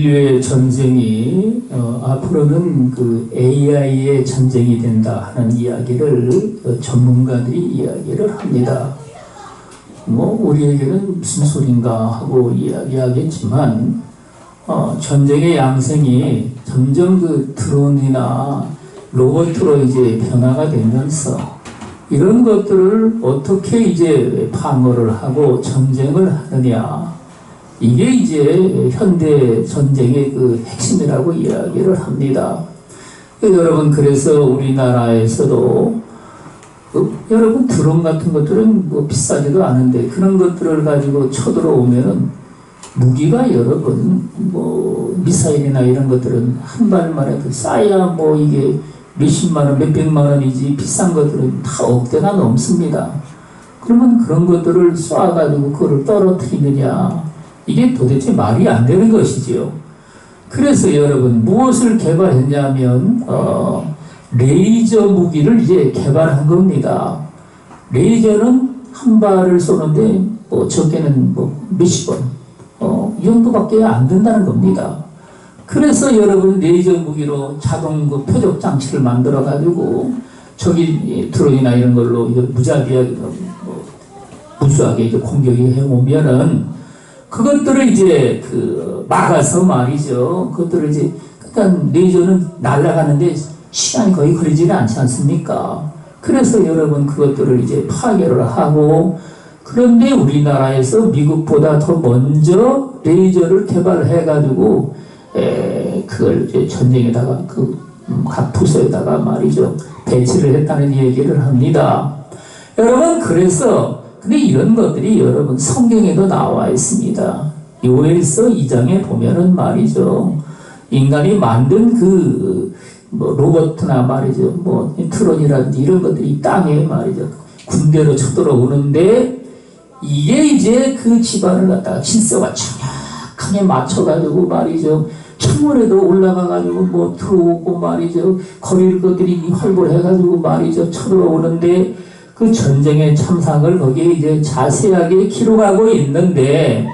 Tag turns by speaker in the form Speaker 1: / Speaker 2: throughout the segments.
Speaker 1: 인류의 전쟁이 앞으로는 그 AI의 전쟁이 된다 하는 이야기를 전문가들이 이야기를 합니다. 뭐 우리에게는 무슨 소린가 하고 이야기하겠지만 전쟁의 양상이 점점 그 드론이나 로봇으로 이제 변화가 되면서 이런 것들을 어떻게 이제 방어를 하고 전쟁을 하느냐, 이게 이제 현대 전쟁의 그 핵심이라고 이야기를 합니다. 여러분, 그래서 우리나라에서도 여러분 드론 같은 것들은 뭐 비싸지도 않은데 그런 것들을 가지고 쳐들어오면은 무기가 여러분 뭐 미사일이나 이런 것들은 한 발만 해도 싸야 뭐 이게 몇십만 원, 몇백만 원이지 비싼 것들은 다 억대가 넘습니다. 그러면 그런 것들을 쏴가지고 그거를 떨어뜨리느냐, 이게 도대체 말이 안 되는 것이지요. 그래서 여러분 무엇을 개발했냐면 레이저 무기를 이제 개발한 겁니다. 레이저는 한 발을 쏘는데 뭐 적게는 뭐 몇십 원, 이 정도밖에 안 된다는 겁니다. 그래서 여러분 레이저 무기로 자동 그 표적 장치를 만들어 가지고 저기 드론이나 이런 걸로 이제 무자비하게 무수하게 이제 공격이 해오면은 그것들을 이제 그 막아서 말이죠. 그것들을 이제 일단 레이저는 날아가는데 시간이 거의 걸리지는 않지 않습니까? 그래서 여러분 그것들을 이제 파괴를 하고, 그런데 우리나라에서 미국보다 더 먼저 레이저를 개발해 가지고 그걸 이제 전쟁에다가 각 부서에다가 말이죠 배치를 했다는 얘기를 합니다. 여러분, 그래서 근데 이런 것들이 여러분 성경에도 나와 있습니다. 요엘서 2장에 보면은 말이죠, 인간이 만든 뭐 로봇이나 말이죠, 뭐 트론이라든지 이런 것들이 땅에 말이죠 군대로 쳐들어오는데, 이게 이제 그 집안을 갖다가 질서가 정확하게 맞춰가지고 말이죠 창문에도 올라가가지고 뭐 들어오고 말이죠 거릴 것들이 활보해가지고 말이죠 쳐들어오는데, 그 전쟁의 참상을 거기에 이제 자세하게 기록하고 있는데,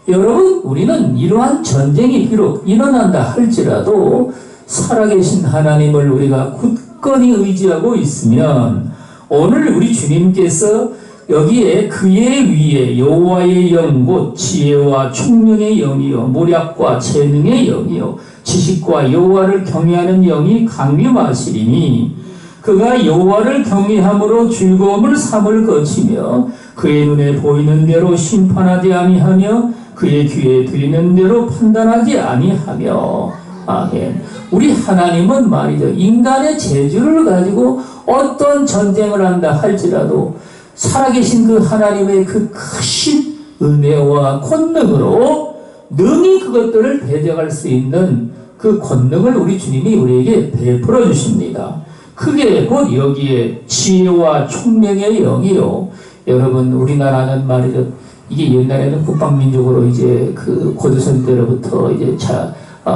Speaker 1: 여러분 우리는 이러한 전쟁이 비록 일어난다 할지라도 살아계신 하나님을 우리가 굳건히 의지하고 있으면, 오늘 우리 주님께서 여기에 그의 위에 여호와의 영 곧 지혜와 총명의 영이요 모략과 재능의 영이요 지식과 여호와를 경외하는 영이 강림하시리니, 그가 여호와를 경외함으로 즐거움을 삼을 거치며 그의 눈에 보이는 대로 심판하지 아니하며 그의 귀에 들리는 대로 판단하지 아니하며. 아멘. 우리 하나님은 말이죠, 인간의 재주를 가지고 어떤 전쟁을 한다 할지라도 살아계신 그 하나님의 그 크신 은혜와 권능으로 능히 그것들을 대적할 수 있는 그 권능을 우리 주님이 우리에게 베풀어 주십니다. 그게 곧 여기에 지혜와 총명의 영이요. 여러분 우리나라는 말이죠, 이게 옛날에는 국방민족으로 이제 그 고조선 때로부터 이제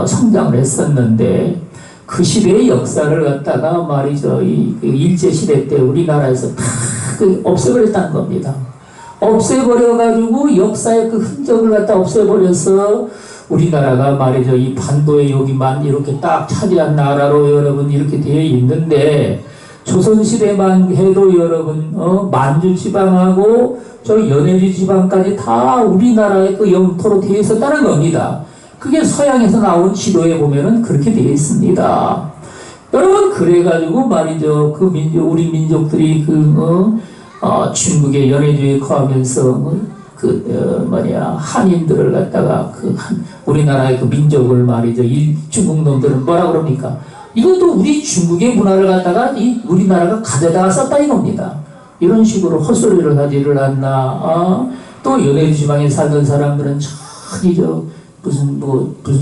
Speaker 1: 성장을 했었는데, 그 시대의 역사를 갖다가 말이죠 이 일제시대 때 우리나라에서 다 없애버렸다는 겁니다. 없애버려가지고 역사의 그 흔적을 갖다 없애버려서 우리나라가 말이죠 이 반도의 여기만 이렇게 딱 차지한 나라로 여러분 이렇게 되어 있는데, 조선시대만 해도 여러분 만주 지방하고 저 연해주 지방까지 다 우리나라의 그 영토로 되어 있었다는 겁니다. 그게 서양에서 나온 지도에 보면은 그렇게 되어 있습니다. 여러분, 그래가지고 말이죠 그 우리 민족들이 중국의 연해주에 거하면서 한인들을 갖다가 우리나라의 그 민족을 말이죠 중국 놈들은 뭐라 그럽니까? 이것도 우리 중국의 문화를 갖다가 우리나라가 가져다가 썼다 이겁니다. 이런 식으로 헛소리를 하지를 않나. 또 연해주 지방에 살던 사람들은 저기죠 무슨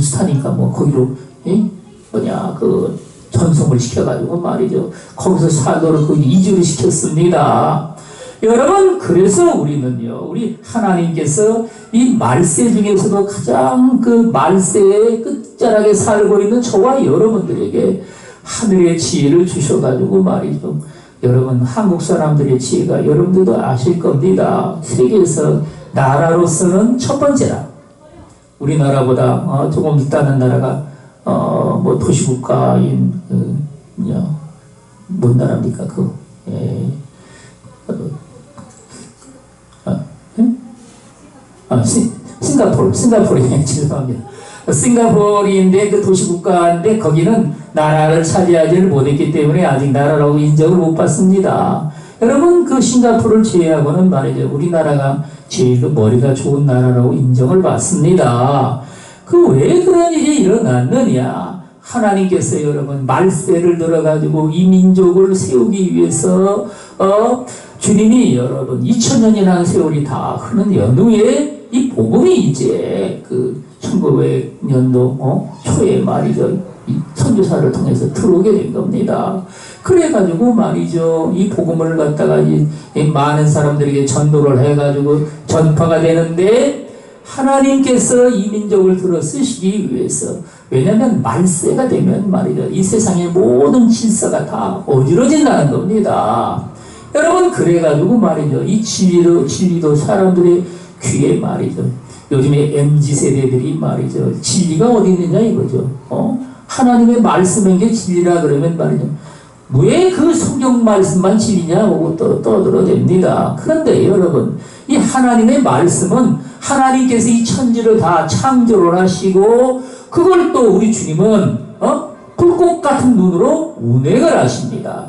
Speaker 1: 스타니까 뭐 거기로 전송을 시켜가지고 말이죠 거기서 살도록 이주를 시켰습니다. 여러분, 그래서 우리는요, 우리 하나님께서 이 말세 중에서도 가장 그 말세의 끝자락에 살고 있는 저와 여러분들에게 하늘의 지혜를 주셔가지고 말이죠. 여러분, 한국 사람들의 지혜가 여러분들도 아실 겁니다. 세계에서 나라로서는 첫 번째라. 우리나라보다 조금 있다는 나라가 뭐 도시국가인 뭔 나라입니까? 싱가포르 죄송합니다. 싱가포르인데 그 도시국가인데 거기는 나라를 차지하지를 못했기 때문에 아직 나라라고 인정을 못 받습니다. 여러분 그 싱가포르를 제외하고는 말이죠 우리나라가 제일 그 머리가 좋은 나라라고 인정을 받습니다. 그 왜 그런 일이 일어났느냐? 하나님께서 여러분 말세를 들어가지고 이 민족을 세우기 위해서 주님이 여러분 2000년이라는 세월이 다 흐른 연후에 이 복음이 이제 그 1900년도 초에 말이죠 이 선교사를 통해서 들어오게 된 겁니다. 그래가지고 말이죠 이 복음을 갖다가 이 많은 사람들에게 전도를 해가지고 전파가 되는데 하나님께서 이 민족을 들어 쓰시기 위해서 왜냐하면 말세가 되면 말이죠 이 세상의 모든 질서가 다 어지러진다는 겁니다. 여러분 그래가지고 말이죠 이 진리도 사람들의 귀에 말이죠 요즘에 MZ세대들이 말이죠 진리가 어디 있느냐 이거죠. 하나님의 말씀인 게 진리라 그러면 말이죠 왜 그 성경 말씀만 진리냐고 떠들어댑니다. 그런데 여러분 이 하나님의 말씀은 하나님께서 이 천지를 다 창조를 하시고 그걸 또 우리 주님은 불꽃 같은 눈으로 운행을 하십니다.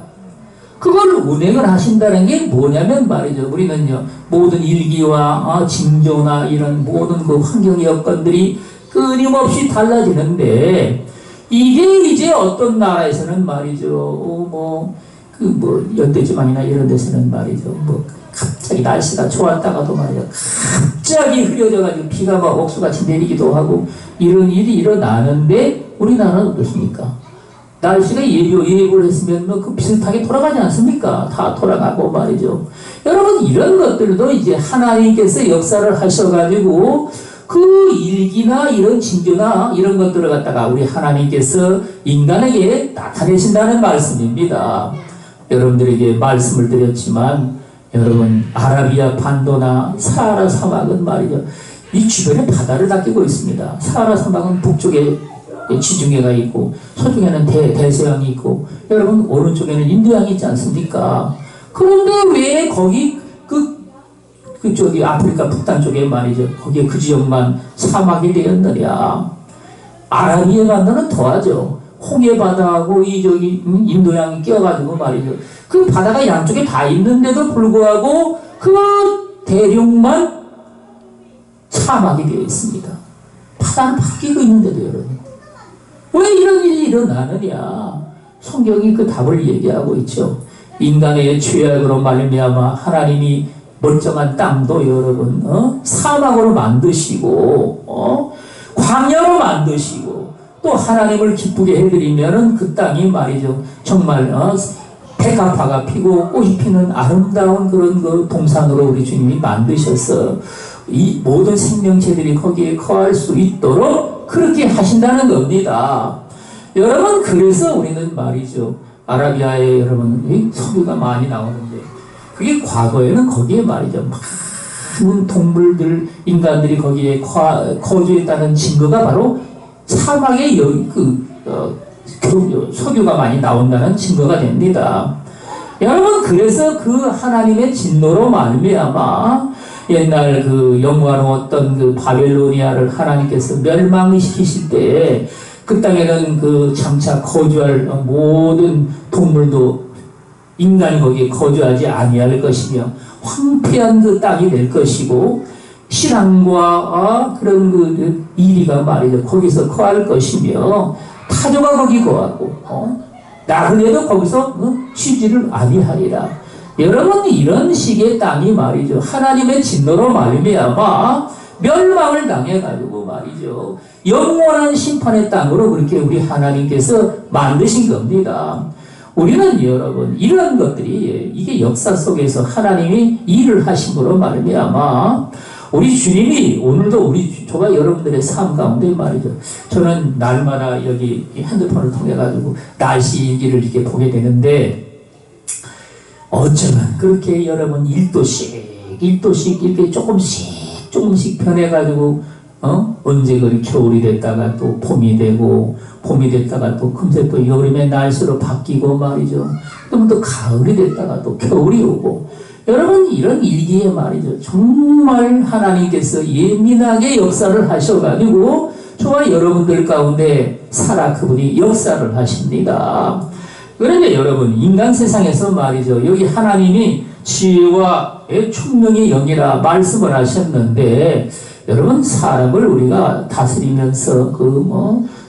Speaker 1: 그걸 운행을 하신다는 게 뭐냐면 말이죠 우리는요 모든 일기와 징조나 이런 모든 그 환경 여건들이 끊임없이 달라지는데 이게 이제 어떤 나라에서는 말이죠 연대지방이나 이런 데서는 말이죠 갑자기 날씨가 좋았다가도 말이죠 갑자기 흐려져가지고 비가 막 옥수같이 내리기도 하고 이런 일이 일어나는데 우리나라는 어떻습니까? 날씨가 예보를 했으면 그 비슷하게 돌아가지 않습니까? 다 돌아가고 말이죠. 여러분 이런 것들도 이제 하나님께서 역사를 하셔가지고 그 일기나 이런 징조나 이런 것들을 갖다가 우리 하나님께서 인간에게 나타내신다는 말씀입니다. 여러분들에게 말씀을 드렸지만 여러분 아라비아 반도나 사하라 사막은 말이죠 이 주변에 바다를 다 끼고 있습니다. 사하라 사막은 북쪽에 지중해가 있고 서쪽에는 대서양이 있고 여러분 오른쪽에는 인도양이 있지 않습니까? 그런데 왜 거기 저기 아프리카 북단 쪽에 말이죠 거기에 그 지역만 사막이 되었느냐? 아라비아 반도는 더하죠. 홍해 바다하고 이 저기 인도양이 끼어가지고 말이죠 그 바다가 양쪽에 다 있는데도 불구하고 그 대륙만 사막이 되어 있습니다. 바다는 바뀌고 있는데도 여러분 왜 이런 일이 일어나느냐? 성경이 그 답을 얘기하고 있죠. 인간의 죄악으로 말미암아 하나님이 멀쩡한 땅도 여러분 사막으로 만드시고 광야로 만드시고 또 하나님을 기쁘게 해드리면은 그 땅이 말이죠 정말 백합화가 피고 꽃이 피는 아름다운 그런 그 동산으로 우리 주님이 만드셔서 이 모든 생명체들이 거기에 거할 수 있도록 그렇게 하신다는 겁니다. 여러분 그래서 우리는 말이죠 아라비아에 여러분 석유가 많이 나오는데 그게 과거에는 거기에 말이죠 많은 동물들 인간들이 거기에 거주했다는 증거가 바로 사막에 석유가 많이 나온다는 증거가 됩니다. 여러분 그래서 그 하나님의 진노로 말미암아 옛날 그 영화로웠던 그 바벨로니아를 하나님께서 멸망시키실 때에 그 땅에는 그 장차 거주할 모든 동물도 인간이 거기에 거주하지 아니할 것이며 황폐한 그 땅이 될 것이고 신앙과 그런 그 이리가 말이죠 거기서 거할 것이며 타조가 거기 거하고 나그네도 거기서 쉬지를 아니하리라. 여러분 이런 식의 땅이 말이죠 하나님의 진노로 말미암아 멸망을 당해가지고 말이죠 영원한 심판의 땅으로 그렇게 우리 하나님께서 만드신 겁니다. 우리는 여러분 이런 것들이 이게 역사 속에서 하나님이 일을 하심으로 말미암아 우리 주님이 오늘도 저가 여러분들의 삶 가운데 말이죠 저는 날마다 여기 핸드폰을 통해 가지고 날씨 일기를 이렇게 보게 되는데 어쩌면 그렇게 여러분 1도씩 이렇게 조금씩 변해가지고 언제 그리 겨울이 됐다가 또 봄이 되고, 봄이 됐다가 또 금세 또 여름의 날씨로 바뀌고 말이죠. 그러면 또 가을이 됐다가 또 겨울이 오고. 여러분, 이런 일기에 말이죠. 정말 하나님께서 예민하게 역사를 하셔가지고 저와 여러분들 가운데 살아 그분이 역사를 하십니다. 그런데 여러분, 인간 세상에서 말이죠. 여기 하나님이 지혜와 총명의 영이라 말씀을 하셨는데, 여러분, 사람을 우리가 다스리면서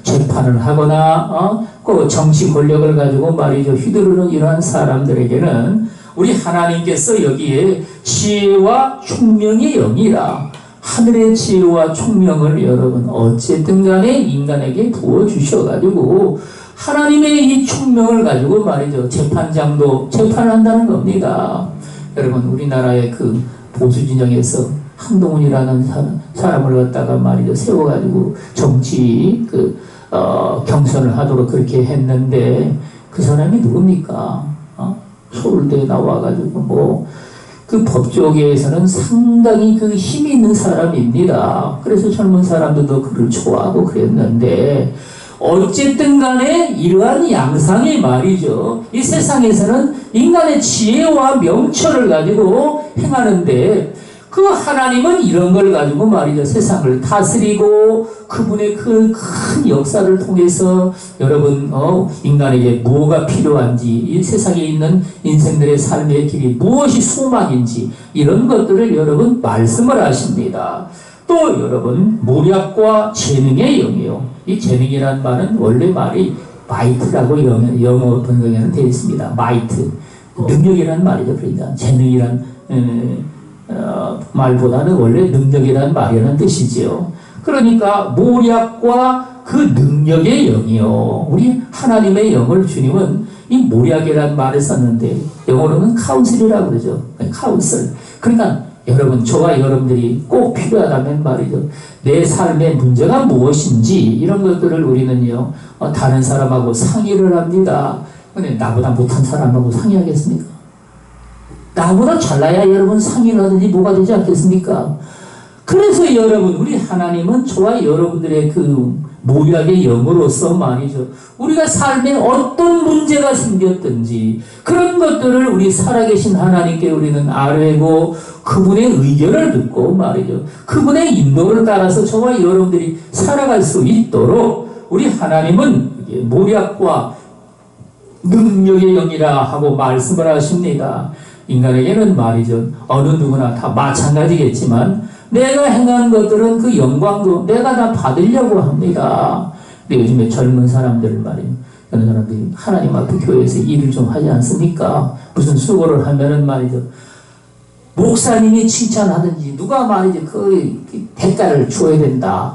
Speaker 1: 재판을 하거나 그 정치 권력을 가지고 말이죠. 휘두르는 이러한 사람들에게는 우리 하나님께서 여기에 지혜와 총명의 영이라, 하늘의 지혜와 총명을 여러분 어쨌든 간에 인간에게 부어주셔가지고 하나님의 이 총명을 가지고 말이죠. 재판장도 재판을 한다는 겁니다. 여러분, 우리나라의 그 보수진영에서 한동훈이라는 사람을 갖다가 말이죠. 세워가지고 정치 경선을 하도록 그렇게 했는데, 그 사람이 누굽니까? 서울대에 나와가지고 그 법조계에서는 상당히 그 힘이 있는 사람입니다. 그래서 젊은 사람들도 그를 좋아하고 그랬는데, 어쨌든 간에 이러한 양상이 말이죠. 이 세상에서는 인간의 지혜와 명철을 가지고 행하는데, 그 하나님은 이런 걸 가지고 말이죠. 세상을 다스리고 그분의 그 큰 역사를 통해서 여러분 인간에게 뭐가 필요한지, 이 세상에 있는 인생들의 삶의 길이 무엇이 소망인지, 이런 것들을 여러분 말씀을 하십니다. 또 여러분, 모략과 재능의 영이요. 이 재능이란 말은 원래 말이 마이트라고 영어 번역에는 되어 있습니다. 마이트, 능력이란 말이죠. 그러니까 재능이란 말보다는 원래 능력이란 말이라는 뜻이지요. 그러니까 모략과 그 능력의 영이요. 우리 하나님의 영을 주님은 이 모략이란 말을 썼는데 영어로는 카운슬이라고 그러죠. 카운슬. 그러니까 여러분, 저와 여러분들이 꼭 필요하다면 말이죠. 내 삶의 문제가 무엇인지 이런 것들을 우리는요, 다른 사람하고 상의를 합니다. 근데 나보다 못한 사람하고 상의하겠습니까? 나보다 잘나야 여러분 상의를 하든지 뭐가 되지 않겠습니까? 그래서 여러분, 우리 하나님은 저와 여러분들의 그 모략의 영으로서 말이죠. 우리가 삶에 어떤 문제가 생겼든지 그런 것들을 우리 살아계신 하나님께 우리는 아뢰고 그분의 의견을 듣고 말이죠. 그분의 인도를 따라서 저와 여러분들이 살아갈 수 있도록 우리 하나님은 모략과 능력의 영이라 하고 말씀을 하십니다. 인간에게는 말이죠. 어느 누구나 다 마찬가지겠지만 내가 행한 것들은 그 영광도 내가 다 받으려고 합니다. 근데 요즘에 젊은 사람들 말이에요. 그런 사람들이 하나님 앞에 교회에서 일을 좀 하지 않습니까? 무슨 수고를 하면은 말이죠. 목사님이 칭찬하든지 누가 말이죠. 그 대가를 줘야 된다.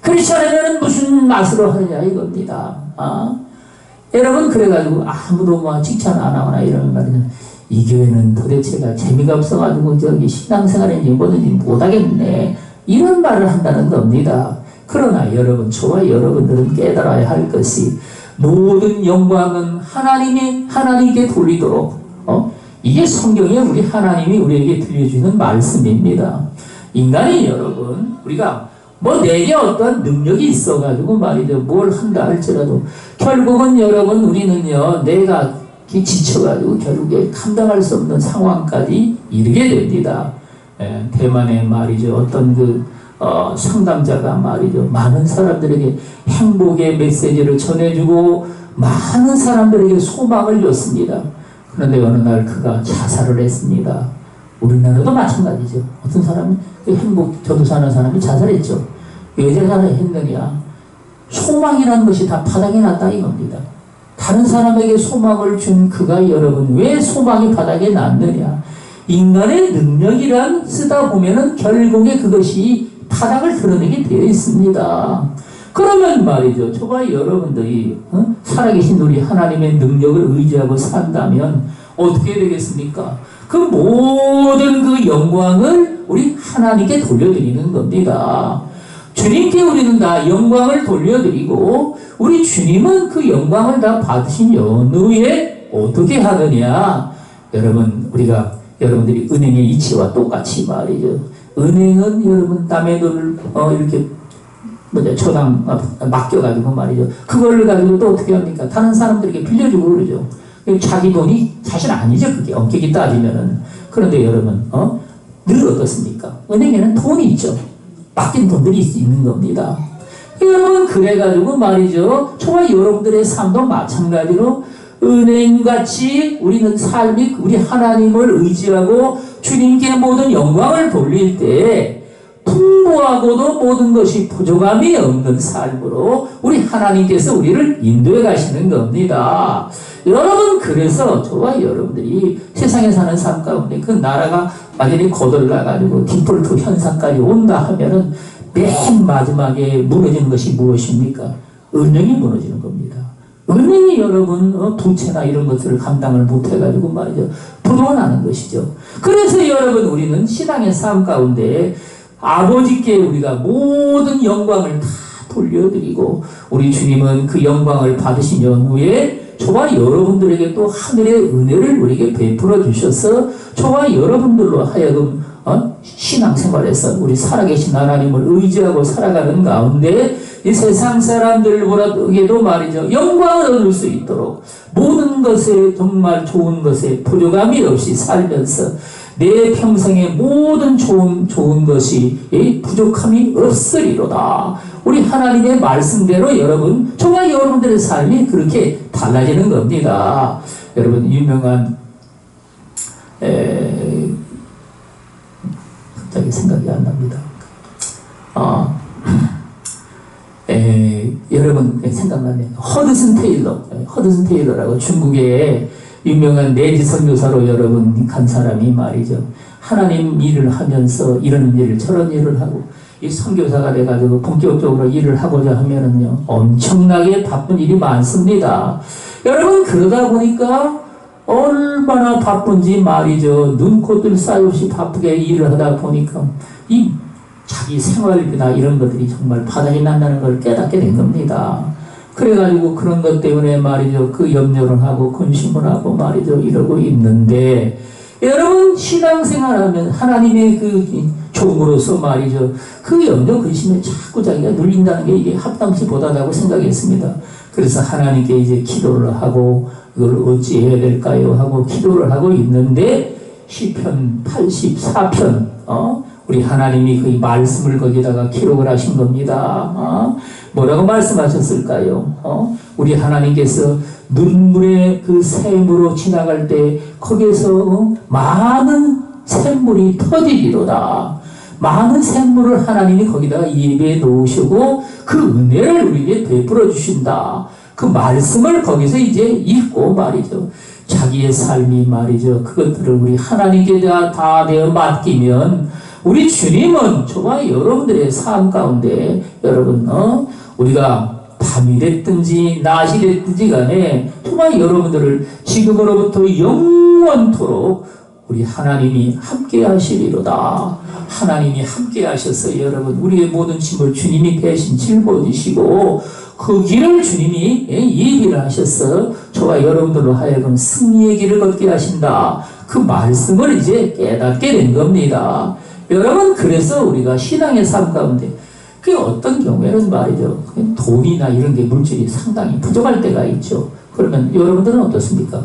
Speaker 1: 그렇지 않으면 무슨 맛으로 하느냐 이겁니다. 여러분, 그래가지고 아무도 뭐 칭찬 안 하거나 이러면 말이죠. 이 교회는 도대체가 재미가 없어가지고 저기 신앙생활에 뭐든지 못하겠네. 이런 말을 한다는 겁니다. 그러나 여러분, 저와 여러분들은 깨달아야 할 것이 모든 영광은 하나님께 돌리도록 이게 성경에 우리 하나님이 우리에게 들려주는 말씀입니다. 인간이 여러분, 우리가 내게 어떤 능력이 있어가지고 말이죠. 뭘 한다 할지라도 결국은 여러분, 우리는요, 내가 지쳐가지고 결국에 감당할 수 없는 상황까지 이르게 됩니다. 대만에 말이죠. 어떤 상담자가 말이죠. 많은 사람들에게 행복의 메시지를 전해주고 많은 사람들에게 소망을 줬습니다. 그런데 어느 날 그가 자살을 했습니다. 우리나라도 마찬가지죠. 어떤 사람은 행복 전도사하는 사람이 자살했죠. 왜 자살했느냐? 소망이라는 것이 다 바닥에 났다 이겁니다. 다른 사람에게 소망을 준 그가 여러분 왜 소망이 바닥에 났느냐? 인간의 능력이란 쓰다 보면은 결국에 그것이 바닥을 드러내게 되어 있습니다. 그러면 말이죠. 저와 여러분들이 살아계신 우리 하나님의 능력을 의지하고 산다면 어떻게 되겠습니까? 그 모든 그 영광을 우리 하나님께 돌려드리는 겁니다. 주님께 우리는 다 영광을 돌려드리고 우리 주님은 그 영광을 다 받으신 연후에 어떻게 하느냐? 여러분, 우리가 여러분들이 은행의 이치와 똑같이 말이죠. 은행은 여러분 남의 돈을 이렇게 저당 맡겨가지고 말이죠. 그걸 가지고 또 어떻게 합니까? 다른 사람들에게 빌려주고 그러죠. 자기 돈이 사실 아니죠. 그게 엄격히 따지면은. 그런데 여러분, 늘 어떻습니까? 은행에는 돈이 있죠. 맡긴 돈들이 있는 겁니다. 여러분, 그래가지고 말이죠. 저와 여러분들의 삶도 마찬가지로 은행같이 우리는 삶이 우리 하나님을 의지하고 주님께 모든 영광을 돌릴 때 풍부하고도 모든 것이 부족함이 없는 삶으로 우리 하나님께서 우리를 인도해 가시는 겁니다. 여러분, 그래서 저와 여러분들이 세상에 사는 삶 가운데 그 나라가 완전히 거덜나가지고 디폴트 현상까지 온다 하면은 맨 마지막에 무너지는 것이 무엇입니까? 은행이 무너지는 겁니다. 은행이 여러분 부채나 이런 것들을 감당을 못해가지고 말이죠. 부도가 나는 것이죠. 그래서 여러분, 우리는 신앙의 삶 가운데 아버지께 우리가 모든 영광을 다 돌려드리고 우리 주님은 그 영광을 받으신 연후에 저와 여러분들에게 또 하늘의 은혜를 우리에게 베풀어 주셔서 저와 여러분들로 하여금 신앙생활에서 우리 살아계신 하나님을 의지하고 살아가는 가운데 이 세상 사람들보다도 말이죠. 영광을 얻을 수 있도록 모든 것에 정말 좋은 것에 부족함이 없이 살면서 내 평생의 모든 좋은 것이 부족함이 없으리로다. 우리 하나님의 말씀대로 여러분, 저와 여러분들의 삶이 그렇게 달라지는 겁니다. 여러분, 유명한 갑자기 생각이 안 납니다. 여러분 생각나네요. 허드슨 테일러라고 중국의 유명한 내지 선교사로 여러분 간 사람이 말이죠. 하나님 일을 하면서 이런 일을 저런 일을 하고 이 선교사가 돼가지고 본격적으로 일을 하고자 하면은요 엄청나게 바쁜 일이 많습니다. 여러분, 그러다 보니까 얼마나 바쁜지 말이죠. 눈코뜰 사이 없이 바쁘게 일을 하다 보니까 이 자기 생활비나 이런 것들이 정말 바닥이 난다는 걸 깨닫게 된 겁니다. 그래가지고 그런 것 때문에 말이죠. 그 염려를 하고 근심을 하고 말이죠. 이러고 있는데 여러분, 신앙생활하면 하나님의 그 종으로서 말이죠. 그 염려 근심에 자꾸 자기가 눌린다는 게 이게 합당치 못하다고 생각했습니다. 그래서 하나님께 이제 기도를 하고 이걸 어찌해야 될까요? 하고 기도를 하고 있는데 시편 84편 우리 하나님이 그 말씀을 거기다가 기록을 하신 겁니다. 뭐라고 말씀하셨을까요? 우리 하나님께서 눈물의 그 샘으로 지나갈 때 거기에서 많은 샘물이 터지리로다. 많은 샘물을 하나님이 거기다가 예배해 놓으시고 그 은혜를 우리에게 베풀어 주신다. 그 말씀을 거기서 이제 읽고 말이죠. 자기의 삶이 말이죠. 그것들을 우리 하나님께 다 되어 맡기면 우리 주님은 저와 여러분들의 삶 가운데 여러분 우리가 밤이 됐든지 낮이 됐든지 간에 정말 여러분들을 지금으로부터 영원토록 우리 하나님이 함께 하시리로다. 하나님이 함께 하셔서 여러분 우리의 모든 짐을 주님이 대신 짊어지시고 그 길을 주님이 예비를 하셔서 저와 여러분들로 하여금 승리의 길을 걷게 하신다. 그 말씀을 이제 깨닫게 된 겁니다. 여러분, 그래서 우리가 신앙의 삶 가운데 그 어떤 경우에는 말이죠. 돈이나 이런 게 물질이 상당히 부족할 때가 있죠. 그러면 여러분들은 어떻습니까?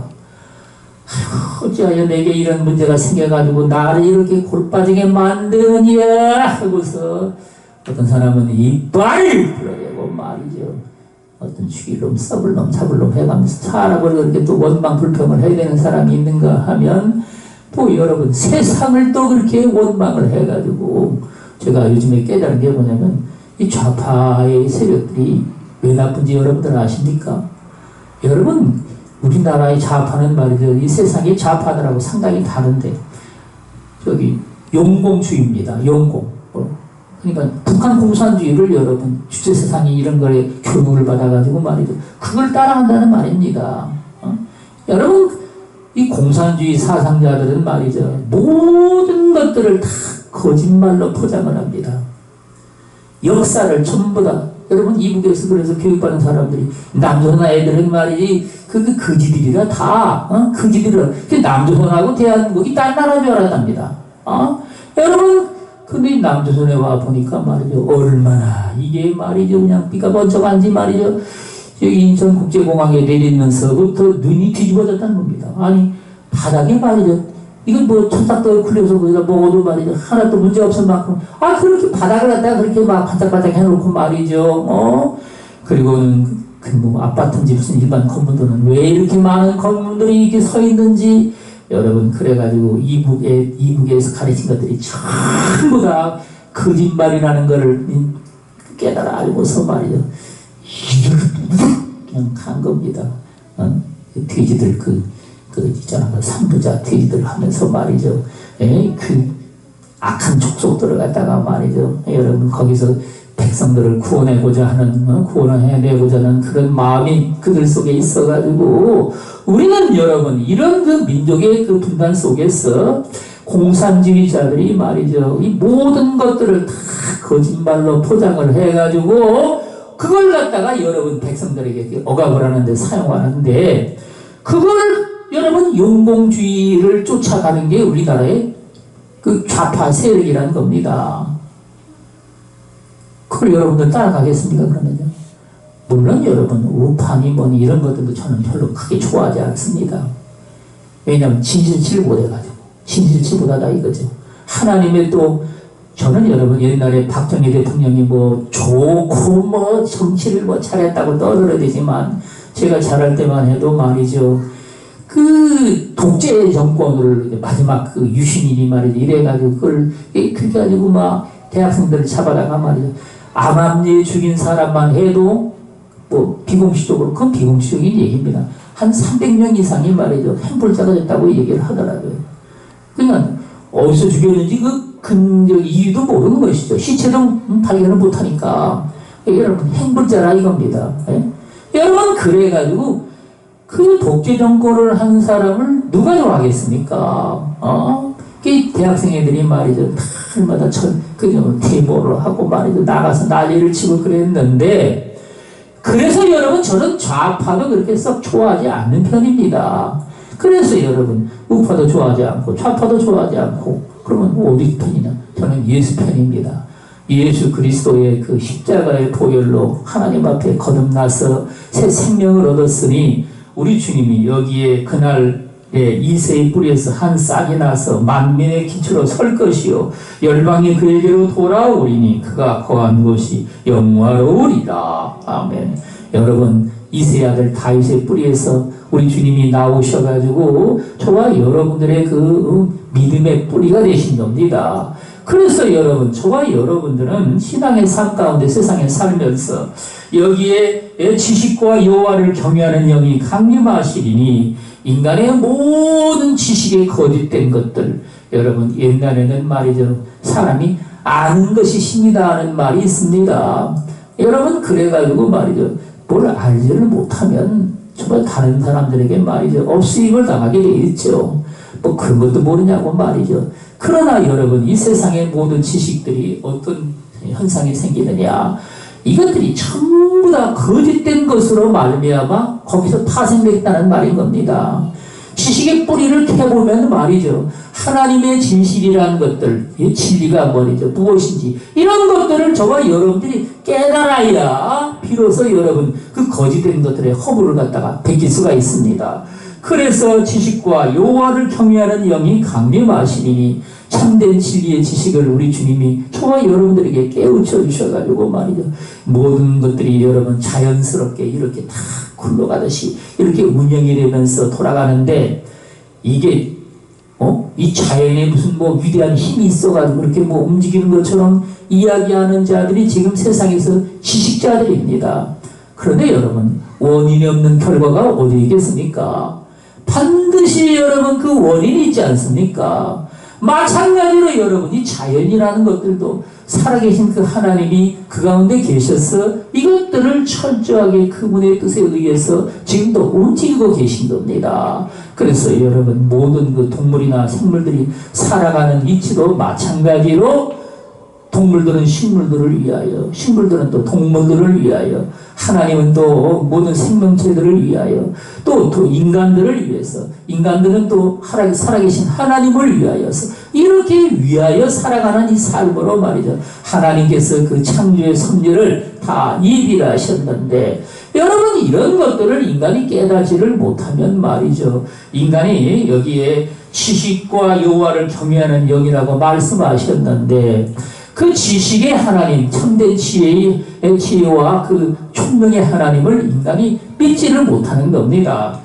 Speaker 1: 아이고, 어찌하여 내게 이런 문제가 생겨가지고 나를 이렇게 골빠지게 만드느냐 하고서 어떤 사람은 이빨을 불어대고 말이죠. 어떤 죽일놈, 썩을놈, 잡을놈 해가면서 살아버리고 그렇게 또 원망 불평을 해야 되는 사람이 있는가 하면 또 여러분 세상을 또 그렇게 원망을 해가지고 제가 요즘에 깨달은 게 뭐냐면 이 좌파의 세력들이 왜 나쁜지 여러분들 아십니까? 여러분, 우리나라의 좌파는 말이죠. 이 세상의 좌파들하고 상당히 다른데 저기 용공주의입니다. 용공. 그러니까 북한 공산주의를 여러분 주체세상이 이런 거에 교육을 받아가지고 말이죠. 그걸 따라간다는 말입니다. 여러분, 이 공산주의 사상자들은 말이죠. 모든 것들을 다 거짓말로 포장을 합니다. 역사를 전부 다 여러분 이북에서 그래서 교육받은 사람들이 남조선 애들은 말이지 그지들이라 다 그지들은 남조선하고 대한민국이 딴 나라인 줄 알았답니다. 여러분 근데 남조선에 와 보니까 말이죠. 얼마나 이게 말이죠. 그냥 비가 번쩍한지 말이죠. 여기 인천국제공항에 내리면서부터 눈이 뒤집어졌다는 겁니다. 아니, 바닥에 말이죠. 이건 뭐 천탁도에 굴려서 거기다 먹어도 말이죠. 하나도 문제 없을 만큼. 아, 그렇게 바닥을 갖다가 그렇게 막 반짝반짝 해놓고 말이죠. 그리고는 뭐 아파트인지 무슨 일반 건물들은 왜 이렇게 많은 건물들이 이렇게 서 있는지 여러분 그래가지고 이북에서 가르친 것들이 전부 다 거짓말이라는 것을 깨달아 알고서 말이죠. 그냥 간 겁니다. 돼지들 있잖아. 삼부자 돼지들 하면서 말이죠. 그 악한 족속들을 갖다가 말이죠. 여러분 거기서 백성들을 구원해내고자 하는 그런 마음이 그들 속에 있어가지고 우리는 여러분 이런 그 민족의 그 분단 속에서 공산주의자들이 말이죠. 이 모든 것들을 다 거짓말로 포장을 해가지고 그걸 갖다가 여러분 백성들에게 억압을 하는데 사용하는데 그걸 여러분 용공주의를 쫓아가는 게 우리나라의 그 좌파 세력이라는 겁니다. 그걸 여러분들 따라가겠습니까, 그러면요? 물론 여러분, 우파니 뭐니 이런 것들도 저는 별로 크게 좋아하지 않습니다. 왜냐하면 진실치 못해가지고. 진실치 못하다 이거죠. 하나님의 또, 저는 여러분 옛날에 박정희 대통령이 뭐 좋고 뭐 정치를 뭐 잘했다고 떠들어대지만 제가 잘할 때만 해도 말이죠. 그 독재 정권을 마지막 그 유신일이 말이죠. 이래가지고 그렇게 가지고 막 대학생들을 잡아다가 말이죠. 암암리에 죽인 사람만 해도 뭐 비공식적으로 그건 비공식적인 얘기입니다. 한 300명 이상이 말이죠. 횡불자가 됐다고 얘기를 하더라고요. 그러니까 어디서 죽였는지 이유도 모르는 것이죠. 시체도 발견을 못하니까 여러분 횡불자라 이겁니다. 여러분 그래가지고 그 독재 정권을 한 사람을 누가 좋아하겠습니까? 그 대학생 애들이 말이죠. 날마다 데모를 하고 말이죠. 나가서 난리를 치고 그랬는데 그래서 여러분 저는 좌파도 그렇게 썩 좋아하지 않는 편입니다. 그래서 여러분 우파도 좋아하지 않고 좌파도 좋아하지 않고 그러면 어디 편이냐? 저는 예수 편입니다. 예수 그리스도의 그 십자가의 보혈로 하나님 앞에 거듭나서 새 생명을 얻었으니 우리 주님이 여기에 그날 이새의 뿌리에서 한 싹이 나서 만민의 기초로 설 것이요 열방이 그에게로 돌아오리니 그가 거한 곳이 영화로우리라. 아멘. 여러분 이새의 아들 다윗의 뿌리에서 우리 주님이 나오셔가지고 저와 여러분들의 그 믿음의 뿌리가 되신 겁니다. 그래서 여러분 저와 여러분들은 신앙의 삶 가운데 세상에 살면서 여기에 지식과 여호와를 경외하는 영이 강림하시리니 인간의 모든 지식에 거짓된 것들 여러분 옛날에는 말이죠. 사람이 아는 것이 신이다 하는 말이 있습니다. 여러분 그래가지고 말이죠. 뭘 알지를 못하면 정말 다른 사람들에게 말이죠. 업수임을 당하게 돼 있죠. 뭐 그런 것도 모르냐고 말이죠. 그러나 여러분 이 세상의 모든 지식들이 어떤 현상이 생기느냐 이것들이 전부 다 거짓된 것으로 말미암아 거기서 파생됐다는 말인 겁니다. 지식의 뿌리를 캐보면 말이죠. 하나님의 진실이라는 것들, 이 진리가 뭐죠? 무엇인지 이런 것들을 저와 여러분들이 깨달아야 비로소 여러분 그 거짓된 것들의 허물을 갖다가 베낄 수가 있습니다. 그래서 지식과 여호와를 경외하는 영이 강림하시니 참된 진리의 지식을 우리 주님이 저와 여러분들에게 깨우쳐 주셔가지고 말이죠. 모든 것들이 여러분 자연스럽게 이렇게 다 굴러가듯이 이렇게 운영이 되면서 돌아가는데 이게 이 자연에 무슨 뭐 위대한 힘이 있어가지고 그렇게 뭐 움직이는 것처럼 이야기하는 자들이 지금 세상에서 지식자들입니다. 그런데 여러분 원인이 없는 결과가 어디 있겠습니까? 반드시 여러분 그 원인이 있지 않습니까? 마찬가지로 여러분 이 자연이라는 것들도 살아계신 그 하나님이 그 가운데 계셔서 이것들을 철저하게 그분의 뜻에 의해서 지금도 움직이고 계신 겁니다. 그래서 여러분 모든 그 동물이나 생물들이 살아가는 이치도 마찬가지로 동물들은 식물들을 위하여, 식물들은 또 동물들을 위하여, 하나님은 또 모든 생명체들을 위하여, 또 인간들을 위해서, 인간들은 또 살아계신 하나님을 위하여서 이렇게 위하여 살아가는 이 삶으로 말이죠. 하나님께서 그 창조의 섭리를 다 예비하셨는데 여러분 이런 것들을 인간이 깨닫지를 못하면 말이죠. 인간이 여기에 지식과 여호와를 경외하는 영이라고 말씀하셨는데 그 지식의 하나님, 참된 지혜와 그 총명의 하나님을 인간이 믿지를 못하는 겁니다.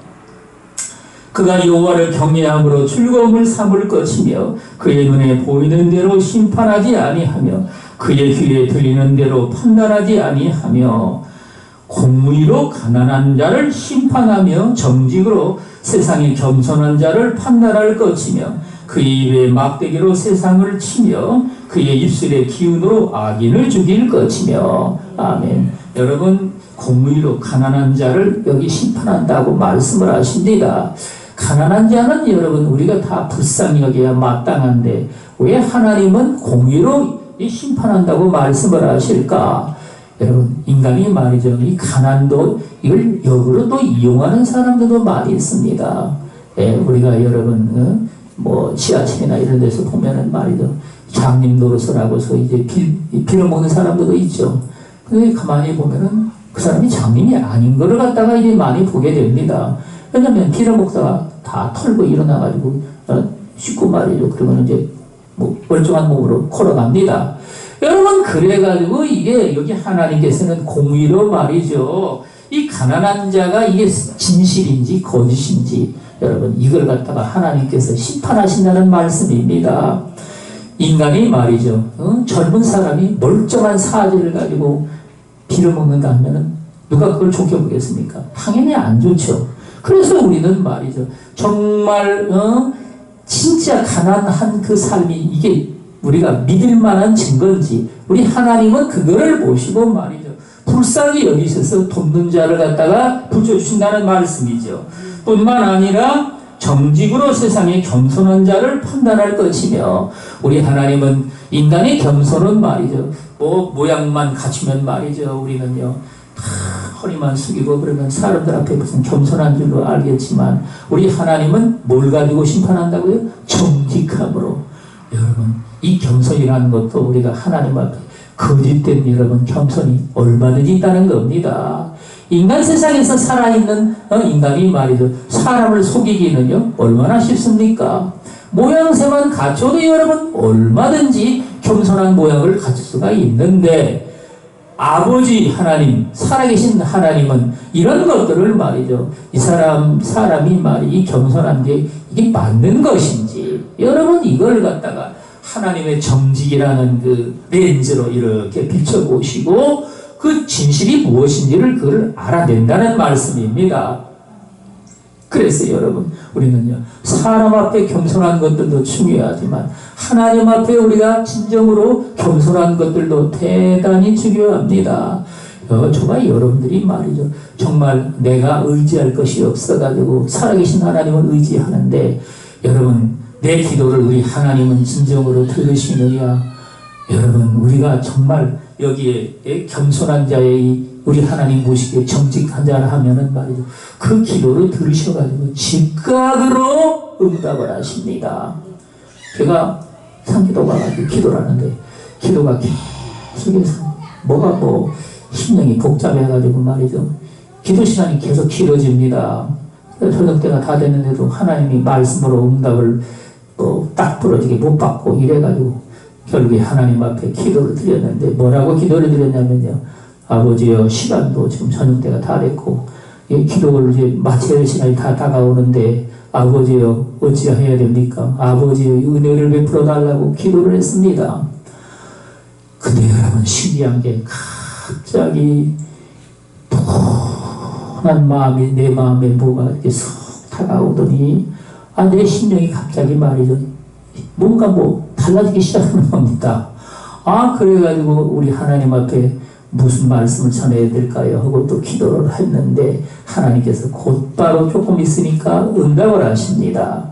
Speaker 1: 그가 여호와를 경외함으로 즐거움을 삼을 것이며 그의 눈에 보이는 대로 심판하지 아니하며 그의 귀에 들리는 대로 판단하지 아니하며 공의로 가난한 자를 심판하며 정직으로 세상에 겸손한 자를 판단할 것이며 그의 입에 막대기로 세상을 치며 그의 입술의 기운으로 악인을 죽일 것이며 아멘. 여러분 공의로 가난한 자를 여기 심판한다고 말씀을 하십니다. 가난한 자는 여러분 우리가 다 불쌍히 여겨야 마땅한데 왜 하나님은 공의로 심판한다고 말씀을 하실까? 여러분 인간이 말이죠. 이 가난도 이걸 역으로 또 이용하는 사람들도 많이 있습니다. 예, 우리가 여러분 뭐 지하철이나 이런 데서 보면은 말이죠. 장님 노릇을하고서 이제 빌어먹는 사람들도 있죠. 근데 가만히 보면은 그 사람이 장님이 아닌 거를 갖다가 이제 많이 보게 됩니다. 왜냐면 빌어먹다가 다 털고 일어나가지고 씻고 말이죠. 그러면 이제 뭐 멀쩡한 몸으로 걸어갑니다. 여러분 그래가지고 이게 여기 하나님께서는 공의로 말이죠. 이 가난한 자가 이게 진실인지 거짓인지 여러분 이걸 갖다가 하나님께서 심판하신다는 말씀입니다. 인간이 말이죠. 젊은 사람이 멀쩡한 사지를 가지고 빌어먹는다 하면은 누가 그걸 좋게 보겠습니까? 당연히 안 좋죠. 그래서 우리는 말이죠. 정말 진짜 가난한 그 삶이 이게 우리가 믿을 만한 증거인지 우리 하나님은 그거를 보시고 말이죠. 불쌍히 여기셔서 돕는 자를 갖다가 붙여주신다는 말씀이죠. 뿐만 아니라 정직으로 세상에 겸손한 자를 판단할 것이며 우리 하나님은 인간의 겸손은 말이죠. 뭐 모양만 갖추면 말이죠. 우리는요. 허리만 숙이고 그러면 사람들 앞에 무슨 겸손한 줄로 알겠지만 우리 하나님은 뭘 가지고 심판한다고요? 정직함으로. 여러분 이 겸손이라는 것도 우리가 하나님 앞에 거짓된 여러분 겸손이 얼마든지 있다는 겁니다. 인간 세상에서 살아있는 인간이 말이죠. 사람을 속이기는요 얼마나 쉽습니까? 모양새만 갖춰도 여러분 얼마든지 겸손한 모양을 갖출 수가 있는데 아버지 하나님, 살아계신 하나님은 이런 것들을 말이죠. 이 사람이 이 겸손한 게 이게 맞는 것인지 여러분 이걸 갖다가 하나님의 정직이라는 그 렌즈로 이렇게 비춰보시고 그 진실이 무엇인지를 그걸 알아낸다는 말씀입니다. 그래서 여러분 우리는요 사람 앞에 겸손한 것들도 중요하지만 하나님 앞에 우리가 진정으로 겸손한 것들도 대단히 중요합니다. 정말 여러분들이 말이죠 정말 내가 의지할 것이 없어가지고 살아계신 하나님을 의지하는데 여러분 내 기도를 우리 하나님은 진정으로 들으시느냐? 여러분 우리가 정말 여기에 겸손한 자의 우리 하나님 보시기에 정직한 자를 하면은 말이죠. 그 기도를 들으셔가지고 즉각으로 응답을 하십니다. 제가 상기도 가가지고 기도를 하는데 기도가 계속해서 뭐가 뭐 심령이 복잡해가지고 말이죠. 기도 시간이 계속 길어집니다. 저녁 때가 다 됐는데도 하나님이 말씀으로 응답을 딱 부러지게 못 받고 이래가지고 결국에 하나님 앞에 기도를 드렸는데 뭐라고 기도를 드렸냐면요. 아버지여 시간도 지금 저녁 때가 다 됐고 이 기도를 이제 마쳐야 할 시간이 다 다가오는데 아버지여 어찌해야 됩니까? 아버지여 은혜를 베풀어 달라고 기도를 했습니다. 근데 여러분 신기한 게 갑자기 한 마음이 내 마음에 뭐가 이렇게 쏙 다가오더니 내 심령이 갑자기 말이죠. 뭔가 뭐 달라지기 시작하는 겁니다. 그래가지고 우리 하나님 앞에 무슨 말씀을 전해야 될까요? 하고 또 기도를 했는데 하나님께서 곧바로 조금 있으니까 응답을 하십니다.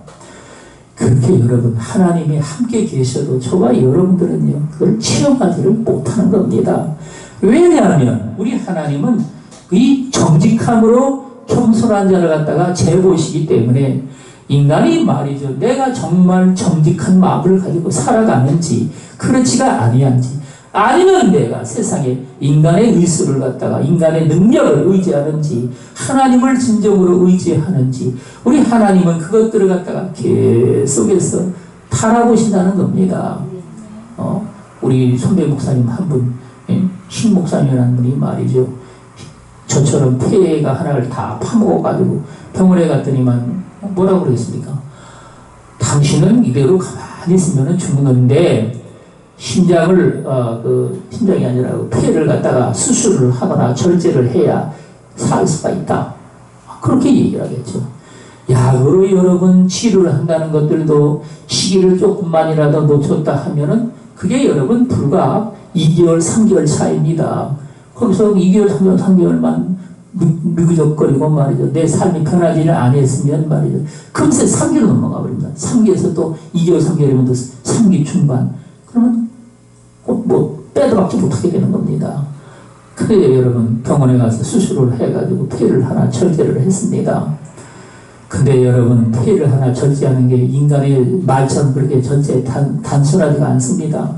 Speaker 1: 그렇게 여러분 하나님이 함께 계셔도 저와 여러분들은요 그걸 체험하지를 못하는 겁니다. 왜냐하면 우리 하나님은 이 정직함으로 겸손한 자를 갖다가 재보시기 때문에 인간이 말이죠. 내가 정말 정직한 마음을 가지고 살아가는지 그렇지가 아니한지 아니면 내가 세상에 인간의 의술을 갖다가 인간의 능력을 의지하는지 하나님을 진정으로 의지하는지 우리 하나님은 그것들을 갖다가 계속해서 달아보신다는 겁니다. 우리 선배 목사님 한 분, 신 목사님이라는 분이 말이죠. 저처럼 폐가 하나를 다 파먹어가지고 병원에 갔더니만 뭐라고 그러겠습니까? 당신은 이대로 가만히 있으면 죽는데 심장을 심장이 아니라 폐를 갖다가 수술을 하거나 절제를 해야 살 수가 있다. 그렇게 얘기를 하겠죠. 약으로 여러분 치료를 한다는 것들도 시기를 조금만이라도 놓쳤다 하면은 그게 여러분 불과 2개월, 3개월 차이입니다. 거기서 2개월, 3개월, 3개월만 느그적거리고 말이죠. 내 삶이 편하지를 않았으면 말이죠. 금세 3개월 넘어가 버립니다. 3기에서 또 2개월, 3개월이면 또 3기 중반. 그러면 뭐 빼도 박지 못하게 되는 겁니다. 그래요, 여러분. 병원에 가서 수술을 해가지고 폐를 하나 절제를 했습니다. 근데 여러분, 폐를 하나 절제하는 게 인간의 말처럼 그렇게 절제 단순하지가 않습니다.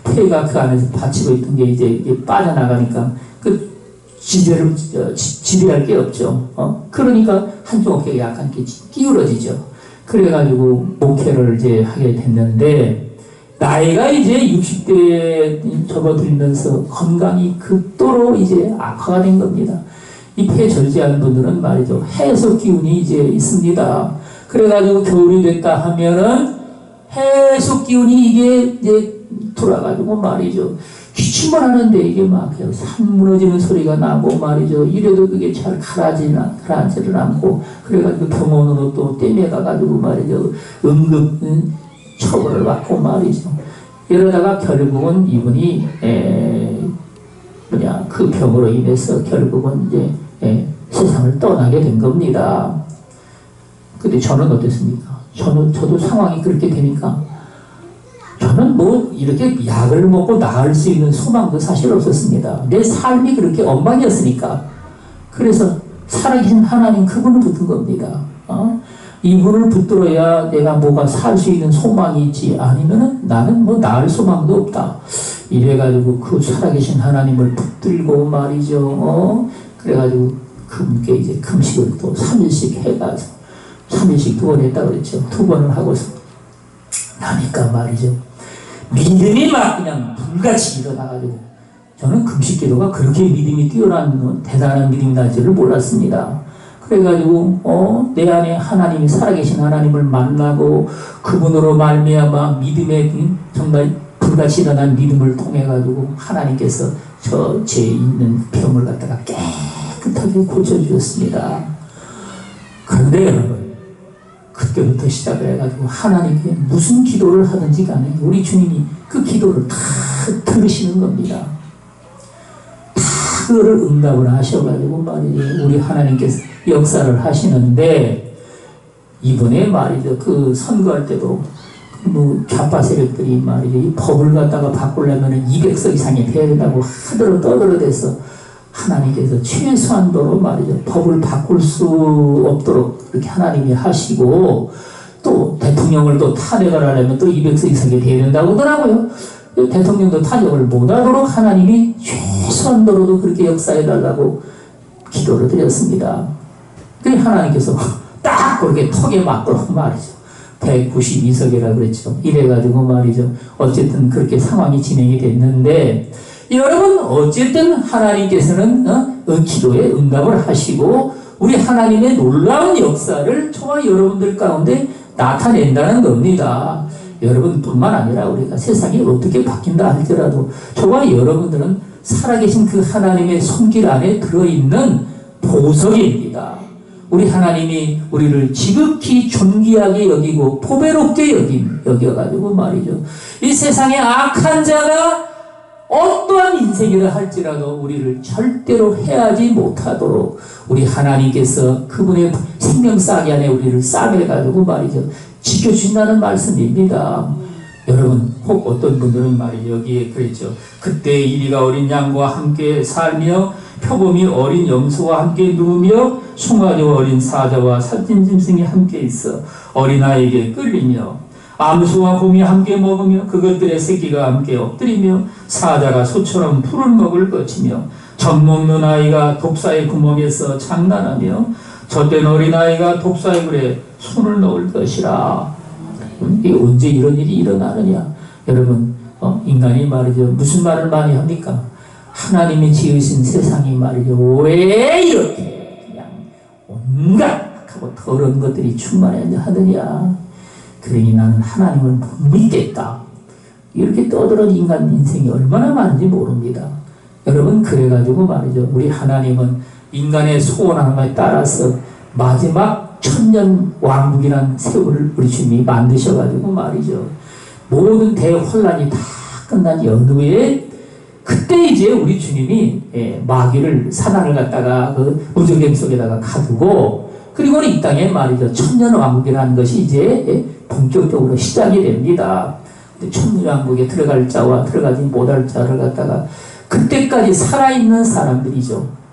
Speaker 1: 폐가 그 안에서 받치고 있던 게 이제 빠져나가니까 그 지배할 게 없죠. 그러니까 한쪽 어깨가 약간 기울어지죠. 그래가지고 목회를 이제 하게 됐는데 나이가 이제 60대에 접어들면서 건강이 극도로 이제 악화가 된 겁니다. 이 폐 절제하는 분들은 말이죠. 해속 기운이 이제 있습니다. 그래가지고 겨울이 됐다 하면은 해속 기운이 이게 이제 돌아가지고 말이죠. 기침을 하는데 이게 막 산 무너지는 소리가 나고 말이죠. 이래도 그게 잘 가라앉지를 않고 그래가지고 병원으로 또 떼내가가지고 말이죠. 응급 처벌을 받고 말이죠. 이러다가 결국은 이분이 그 병으로 인해서 결국은 이제 세상을 떠나게 된 겁니다. 근데 저는 어땠습니까? 저도 상황이 그렇게 되니까 저는 뭐 이렇게 약을 먹고 나을 수 있는 소망도 사실 없었습니다. 내 삶이 그렇게 엉망이었으니까. 그래서 살아계신 하나님 그분을 붙은 겁니다. 이분을 붙들어야 내가 뭐가 살 수 있는 소망이 있지 아니면은 나는 뭐 나을 소망도 없다. 이래가지고 그 살아계신 하나님을 붙들고 말이죠. 그래가지고 그분께 이제 금식을 또 3일씩 해가지고 3일씩 2번 했다고 그랬죠. 2번을 하고서 나니까 말이죠. 믿음이 막 그냥 불같이 일어나가지고 저는 금식 기도가 그렇게 믿음이 뛰어난 대단한 믿음이다 줄을 몰랐습니다. 그래가지고 내 안에 하나님이 살아계신 하나님을 만나고 그분으로 말미암아 믿음의 정말 불같이 일어난 믿음을 통해 가지고 하나님께서 제 있는 병을 갖다가 깨끗하게 고쳐주셨습니다. 그런데 여러분 그때부터 시작을 해가지고 하나님께 무슨 기도를 하든지 간에 우리 주님이 그 기도를 다 들으시는 겁니다. 다 그거를 응답을 하셔가지고 말이죠. 우리 하나님께서 역사를 하시는데 이번에 말이죠. 그 선거할 때도 뭐 좌파 세력들이 말이죠. 이 법을 갖다가 바꾸려면 200석 이상이 돼야 된다고 하더러 떠들어대서 하나님께서 최소한도로 말이죠. 법을 바꿀 수 없도록 그렇게 하나님이 하시고 또 대통령을 또 탄핵을 하려면 또 200석 이상이 돼야 된다고 하더라고요. 대통령도 탄핵을 못하도록 하나님이 최소한도로도 그렇게 역사해달라고 기도를 드렸습니다. 그래 하나님께서 딱 그렇게 턱에 맞도록 말이죠. 192석이라고 그랬죠. 이래가지고 말이죠. 어쨌든 그렇게 상황이 진행이 됐는데 여러분 어쨌든 하나님께서는 기도에 응답을 하시고 우리 하나님의 놀라운 역사를 저와 여러분들 가운데 나타낸다는 겁니다. 여러분뿐만 아니라 우리가 세상이 어떻게 바뀐다 할지라도 저와 여러분들은 살아계신 그 하나님의 손길 안에 들어있는 보석입니다. 우리 하나님이 우리를 지극히 존귀하게 여기고 보배롭게 여겨가지고 말이죠. 이 세상에 악한 자가 어떠한 인생이라 할지라도 우리를 절대로 해하지 못하도록 우리 하나님께서 그분의 생명싸기 안에 우리를 싸매가지고 말이죠. 지켜주신다는 말씀입니다. 여러분 혹 어떤 분들은 말이죠. 여기에 그랬죠. 그때 이리가 어린 양과 함께 살며 표범이 어린 염소와 함께 누우며 송아지와 어린 사자와 살찐 짐승이 함께 있어 어린아이에게 끌리며 암수와 곰이 함께 먹으며 그것들의 새끼가 함께 엎드리며 사자가 소처럼 풀을 먹을 것이며 젖 먹는 아이가 독사의 구멍에서 장난하며 젖된 어린아이가 독사의 굴에 손을 넣을 것이라. 이게 언제 이런 일이 일어나느냐? 여러분, 인간이 말이죠. 무슨 말을 많이 합니까? 하나님이 지으신 세상이 말이죠. 왜 이렇게 그냥 온갖 하고 더러운 것들이 충만하느냐? 그러니 나는 하나님을 못 믿겠다. 이렇게 떠들은 인간 인생이 얼마나 많은지 모릅니다. 여러분, 그래가지고 말이죠. 우리 하나님은 인간의 소원함에 따라서 마지막 천년 왕국이란 세월을 우리 주님이 만드셔가지고 말이죠. 모든 대혼란이 다 끝난 연후에 그때 이제 우리 주님이 마귀를 사단을 갖다가 그 무적행 속에다가 가두고 그리고 이 땅에 말이죠. 천년 왕국이라는 것이 이제 본격적으로 시작이 됩니다. 천년 왕국에 들어갈 자와 들어가지 못할 자를 갖다가 그때까지 살아있는 사람들이죠.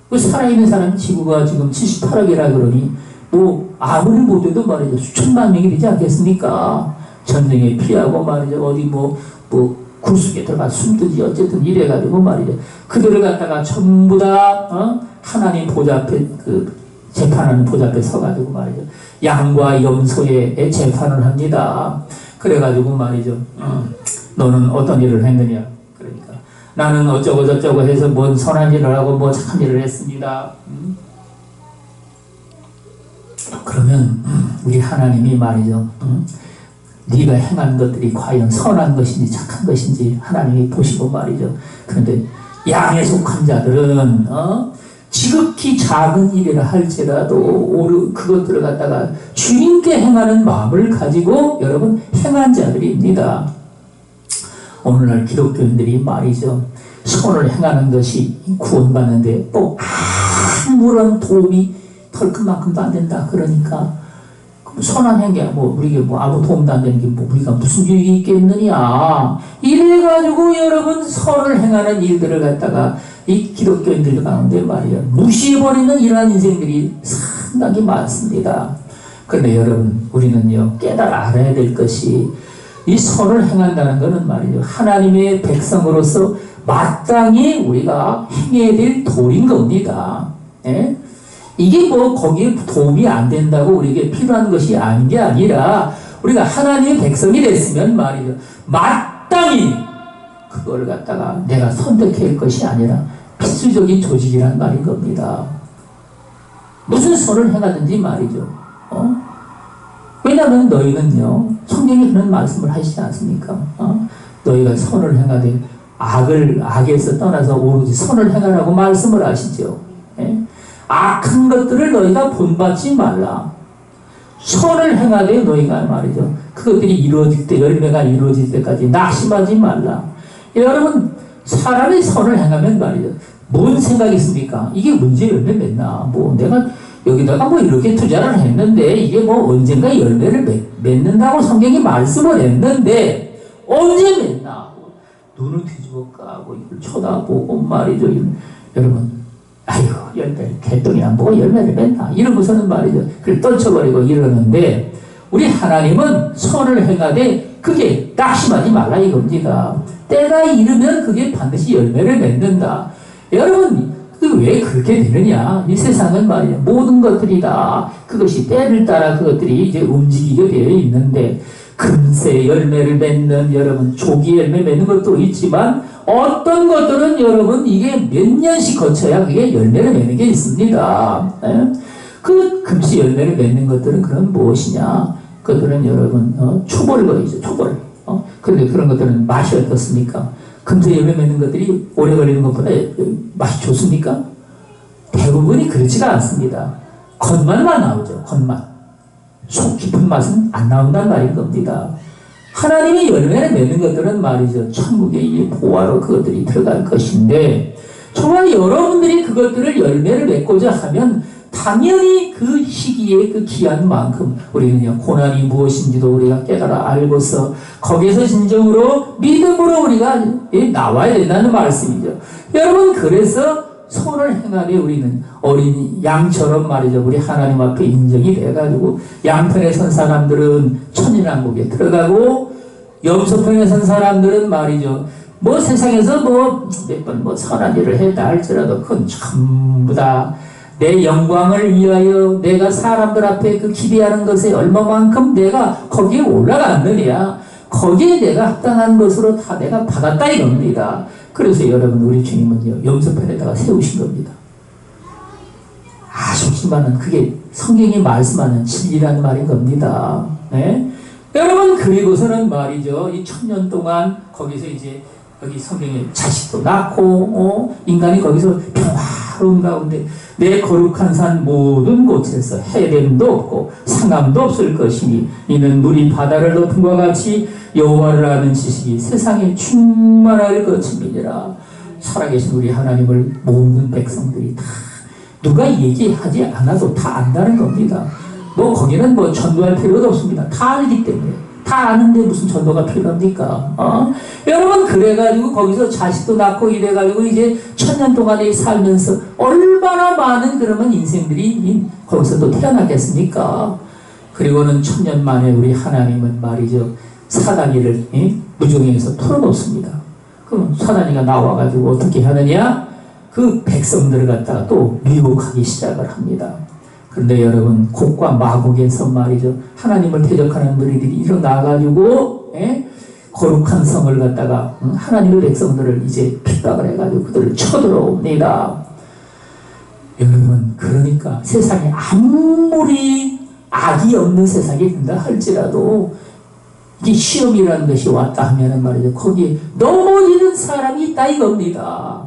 Speaker 1: 그 살아있는 사람 지구가 지금 78억이라 그러니 뭐 아무리 못해도 말이죠. 수천만 명이 되지 않겠습니까? 전쟁에 피하고 말이죠. 어디 뭐 굴속에 들어가 숨든지 어쨌든 이래가지고 말이죠. 그들을 갖다가 전부 다 하나님 보좌 앞에 재판하는 보좌 앞에 서가지고 말이죠. 양과 염소의 재판을 합니다. 그래가지고 말이죠. 너는 어떤 일을 했느냐? 그러니까 나는 어쩌고 저쩌고 해서 뭔 선한 일을 하고 뭐 착한 일을 했습니다. 그러면 우리 하나님이 말이죠. 네가 행한 것들이 과연 선한 것인지 착한 것인지 하나님이 보시고 말이죠. 그런데 양에 속한 자들은 지극히 작은 일이라 할지라도 그것들을 갖다가 주님께 행하는 마음을 가지고 여러분 행한 자들입니다. 오늘날 기독교인들이 말이죠. 선을 행하는 것이 구원받는데 또 아무런 도움이 털끝만큼도 안 된다. 그러니까 선한 행위 우리에게 아무 도움도 안 되는 게 우리가 무슨 유익이 있겠느냐. 이래가지고 여러분 선을 행하는 일들을 갖다가 이 기독교인들 가운데 말이에요. 무시해버리는 이러한 인생들이 상당히 많습니다. 그런데 여러분 우리는요 깨달아 알아야 될 것이 이 선을 행한다는 것은 말이죠. 하나님의 백성으로서 마땅히 우리가 행해야 될 도리인 겁니다. 예? 이게 거기에 도움이 안 된다고 우리에게 필요한 것이 아닌 게 아니라 우리가 하나님의 백성이 됐으면 말이죠. 마땅히 그걸 갖다가 내가 선택해야 할 것이 아니라 필수적인 조직이란 말인 겁니다. 무슨 선을 행하든지 말이죠. 왜냐하면 너희는요 성경에 그런 말씀을 하시지 않습니까? 너희가 선을 행하되 악에서 떠나서 오로지 선을 행하라고 말씀을 하시죠. 예? 악한 것들을 너희가 본받지 말라. 선을 행하되 너희가 말이죠. 그것들이 이루어질 때 열매가 이루어질 때까지 낙심하지 말라. 여러분 사람이 선을 행하면 말이죠. 뭔 생각이 있습니까? 이게 문제 열매 맺나? 내가 여기다가 이렇게 투자를 했는데 이게 언젠가 열매를 맺는다고 성경이 말씀을 했는데 언제 맺나? 눈을 뒤집어 까고 이걸 쳐다보고 말이죠. 여러분 아이고 열매를 개똥이 안 보고 열매를 맺나? 이러고서는 말이죠. 그걸 떨쳐버리고 이러는데 우리 하나님은 선을 행하되 그게 낙심하지 말라 이겁니다. 때가 이르면 그게 반드시 열매를 맺는다. 여러분 왜 그렇게 되느냐? 이 세상은 말이야 모든 것들이 다 그것이 때를 따라 그것들이 이제 움직이게 되어 있는데 금세 열매를 맺는 여러분 조기 열매 맺는 것도 있지만 어떤 것들은 여러분 이게 몇 년씩 거쳐야 그게 열매를 맺는 게 있습니다. 예? 그 금시 열매를 맺는 것들은 그럼 무엇이냐? 그것들은 여러분 초벌거리죠. 초벌. 그런데 그런 것들은 맛이 어떻습니까? 금세 열매 맺는 것들이 오래 걸리는 것보다 맛이 좋습니까? 대부분이 그렇지가 않습니다. 겉맛만 나오죠. 겉맛. 속 깊은 맛은 안 나온단 말인 겁니다. 하나님이 열매를 맺는 것들은 말이죠. 천국의 보화로 그것들이 들어갈 것인데 정말 여러분들이 그것들을 열매를 맺고자 하면 당연히 그 시기에 그 기한 만큼 우리는요 고난이 무엇인지도 우리가 깨달아 알고서 거기에서 진정으로 믿음으로 우리가 나와야 된다는 말씀이죠. 여러분 그래서 선을 행하되 우리는 어린 양처럼 말이죠. 우리 하나님 앞에 인정이 돼가지고 양편에 선 사람들은 천인왕국에 들어가고 염소편에 선 사람들은 말이죠. 뭐 세상에서 뭐 몇 번 뭐 선한 일을 했다 할지라도 그건 전부 다 내 영광을 위하여 내가 사람들 앞에 그 기대하는 것에 얼마만큼 내가 거기에 올라갔느냐, 거기에 내가 합당한 것으로 다 내가 받았다 이겁니다. 그래서 여러분 우리 주님은요 염소편에다가 세우신 겁니다. 아쉽지만은 그게 성경이 말씀하는 진리라는 말인 겁니다. 네? 여러분 그리고서는 말이죠 이 1000년 동안 거기서 이제 여기 성경에 자식도 낳고 인간이 거기서 평화로운 가운데 내 거룩한 산 모든 곳에서 해됨도 없고 상함도 없을 것이니 이는 물이 바다를 덮은 것 같이 여호와를 아는 지식이 세상에 충만할 것임이니라. 살아계신 우리 하나님을 모든 백성들이 다 누가 얘기하지 않아도 다 안다는 겁니다. 뭐 거기는 뭐 전도할 필요도 없습니다. 다 알기 때문에. 다 아는데 무슨 전도가 필요합니까? 여러분 그래가지고 거기서 자식도 낳고 이래가지고 이제 1000년 동안에 살면서 얼마나 많은 그러면 인생들이 거기서 또 태어났겠습니까? 그리고는 1000년 만에 우리 하나님은 말이죠 사단이를 무정에서 풀어놓습니다. 그럼 사단이가 나와가지고 어떻게 하느냐? 그 백성들을 갖다가 또 미혹하기 시작을 합니다. 그런데 여러분 곡과 마곡에서 말이죠 하나님을 대적하는 무리들이 일어나가지고 거룩한 성을 갖다가 하나님의 백성들을 이제 핍박을 해가지고 그들을 쳐들어옵니다. 여러분 그러니까 세상에 아무리 악이 없는 세상이 된다 할지라도 이 시험이라는 것이 왔다 하면은 말이죠 거기에 넘어지는 사람이 있다 이겁니다.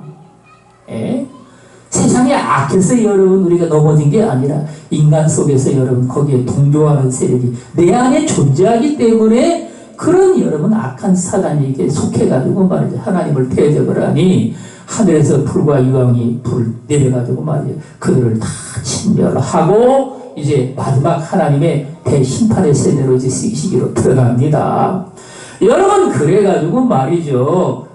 Speaker 1: 세상에 악해서 여러분 우리가 넘어진 게 아니라 인간 속에서 여러분 거기에 동조하는 세력이 내 안에 존재하기 때문에 그런 여러분 악한 사단에게 속해가지고 말이죠 하나님을 대적을 하니 하늘에서 불과 이왕이 불을 내려가지고 말이죠 그들을 다 진멸하고 이제 마지막 하나님의 대심판의 세대로 이제 시기로 들어갑니다. 여러분 그래가지고 말이죠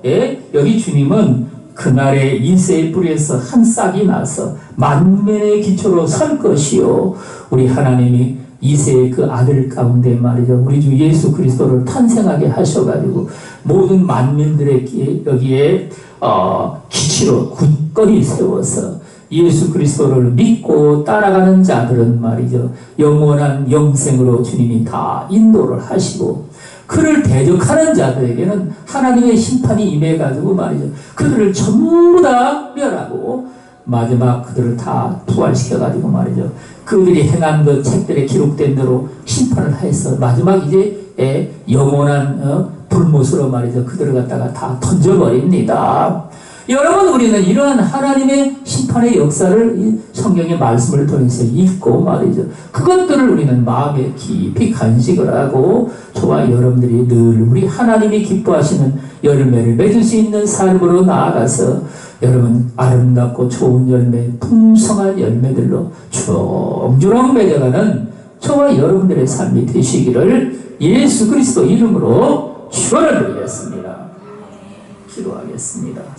Speaker 1: 여기 주님은 그날에 이새의 뿌리에서 한 싹이 나서 만민의 기초로 설 것이요. 우리 하나님이 이새의 그 아들 가운데 말이죠. 우리 주 예수 그리스도를 탄생하게 하셔가지고 모든 만민들의 여기에 기치로 굳건히 세워서 예수 그리스도를 믿고 따라가는 자들은 말이죠. 영원한 영생으로 주님이 다 인도를 하시고 그를 대적하는 자들에게는 하나님의 심판이 임해가지고 말이죠. 그들을 전부 다 멸하고 마지막 그들을 다 부활시켜가지고 말이죠. 그들이 행한 그 책들에 기록된 대로 심판을 해서 마지막 이제 영원한 불못으로 말이죠. 그들을 갖다가 다 던져버립니다. 여러분 우리는 이러한 하나님의 심판의 역사를 성경의 말씀을 통해서 읽고 말이죠. 그것들을 우리는 마음에 깊이 간직을 하고 저와 여러분들이 늘 우리 하나님이 기뻐하시는 열매를 맺을 수 있는 삶으로 나아가서 여러분 아름답고 좋은 열매, 풍성한 열매들로 주렁주렁 맺어가는 저와 여러분들의 삶이 되시기를 예수 그리스도 이름으로 축원을 드리겠습니다. 기도하겠습니다.